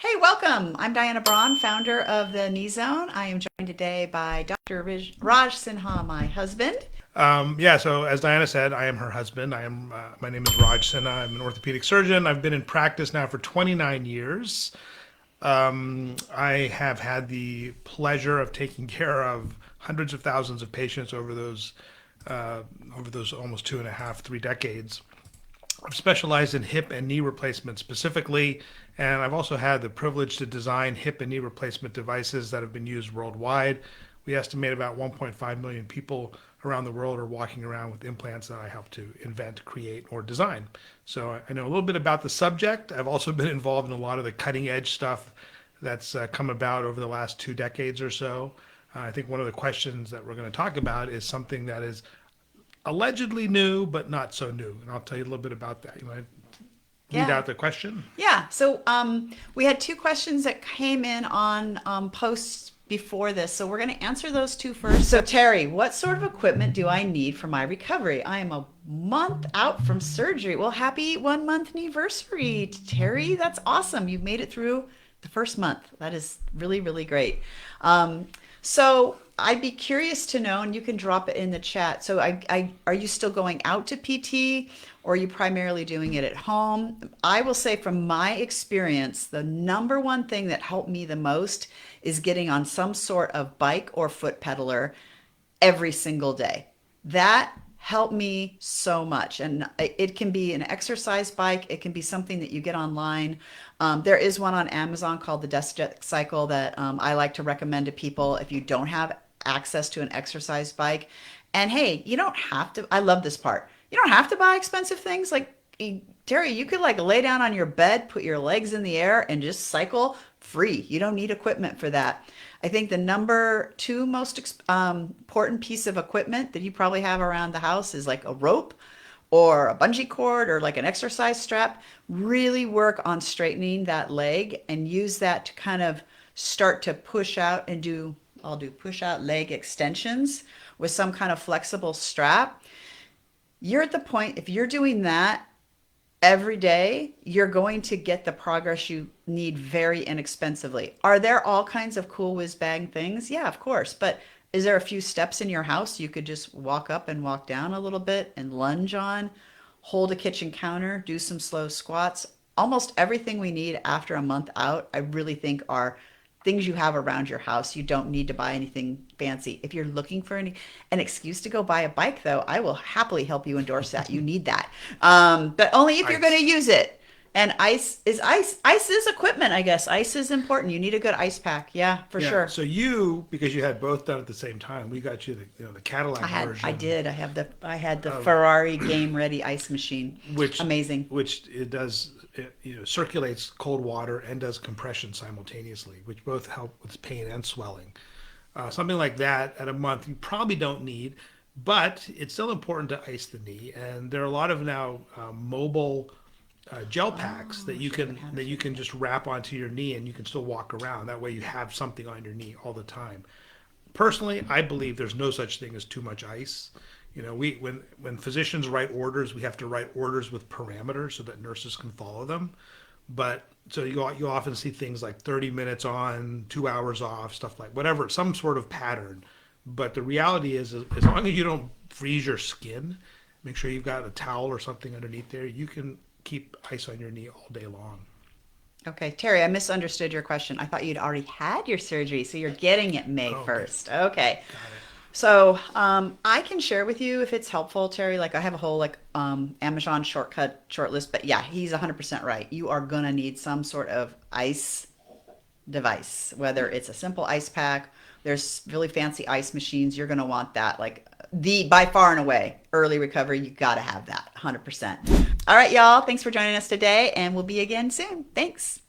Hey, welcome. I'm Diana Braun, founder of the Knee Zone. I am joined today by Dr. Raj Sinha, my husband. So as Diana said, I am her husband. My name is Raj Sinha. I'm an orthopedic surgeon. I've been in practice now for 29 years. I have had the pleasure of taking care of hundreds of thousands of patients uh, over those almost 2.5, 3 decades. I've specialized in hip and knee replacement specifically, and I've also had the privilege to design hip and knee replacement devices that have been used worldwide. We estimate about 1.5 million people around the world are walking around with implants that I help to invent, create, or design. So I know a little bit about the subject. I've also been involved in a lot of the cutting edge stuff that's come about over the last 2 decades or so. I think one of the questions that we're going to talk about is something that is allegedly new, but not so new. And I'll tell you a little bit about that. You want to read Yeah. out the question? Yeah. So we had two questions that came in on posts before this. So we're going to answer those two first. So, Terry, what sort of equipment do I need for my recovery? I am a month out from surgery. Well, happy 1 month anniversary, Terry. That's awesome. You've made it through the first month. That is really, really great. So I'd be curious to know, and you can drop it in the chat. So are you still going out to PT or are you primarily doing it at home? I will say from my experience, the number one thing that helped me the most is getting on some sort of bike or foot pedaler every single day. That helped me so much. And it can be an exercise bike, it can be something that you get online. There is one on Amazon called the Desk Cycle that I like to recommend to people if you don't have access to an exercise bike. And hey, you don't have to, I love this part. You don't have to buy expensive things like Terry, you could like lay down on your bed, put your legs in the air, and just cycle free. You don't need equipment for that. I think the number two most important piece of equipment that you probably have around the house is like a rope or a bungee cord or like an exercise strap. Really work on straightening that leg and use that to kind of start to push out and I'll do push out leg extensions with some kind of flexible strap. You're at the point, if you're doing that every day, you're going to get the progress you need very inexpensively. Are there all kinds of cool whiz bang things? Yeah, of course. But is there a few steps in your house you could just walk up and walk down a little bit and lunge on, hold a kitchen counter, do some slow squats? Almost everything we need after a month out, I really think are things you have around your house. You don't need to buy anything fancy. If you're looking for an excuse to go buy a bike, though, I will happily help you endorse that. You need that, but only if you're going to Ice. use it. And ice is equipment, I guess. Ice is important. You need a good ice pack. Yeah, for Yeah. sure. So you, because you had both done at the same time, we got you the Cadillac I version did. I had the of Ferrari game ready ice machine. which Amazing. which it does circulates cold water and does compression simultaneously, which both help with pain and swelling. Something like that at a month you probably don't need, but it's still important to ice the knee. And there are a lot of now mobile gel packs Oh, that should have had it you here can today. just wrap onto your knee and you can still walk around. That way you have something on your knee all the time. Personally, I believe there's no such thing as too much ice. We when physicians write orders, we have to write orders with parameters so that nurses can follow them. But so you often see things like 30 minutes on, 2 hours off, stuff like whatever, some sort of pattern. But the reality is, as long as you don't freeze your skin, make sure you've got a towel or something underneath there. You can keep ice on your knee all day long. Okay, Terry, I misunderstood your question. I thought you'd already had your surgery, so you're getting it May Oh, okay, 1st. Okay. got it. So, I can share with you if it's helpful, Terry. Like I have a whole like Amazon short list, but yeah, he's 100% right. You are gonna need some sort of ice device, whether it's a simple ice pack. There's really fancy ice machines. You're gonna want that. Like the by far and away early recovery, you gotta have that 100%. All right, y'all. Thanks for joining us today, and we'll be again soon. Thanks.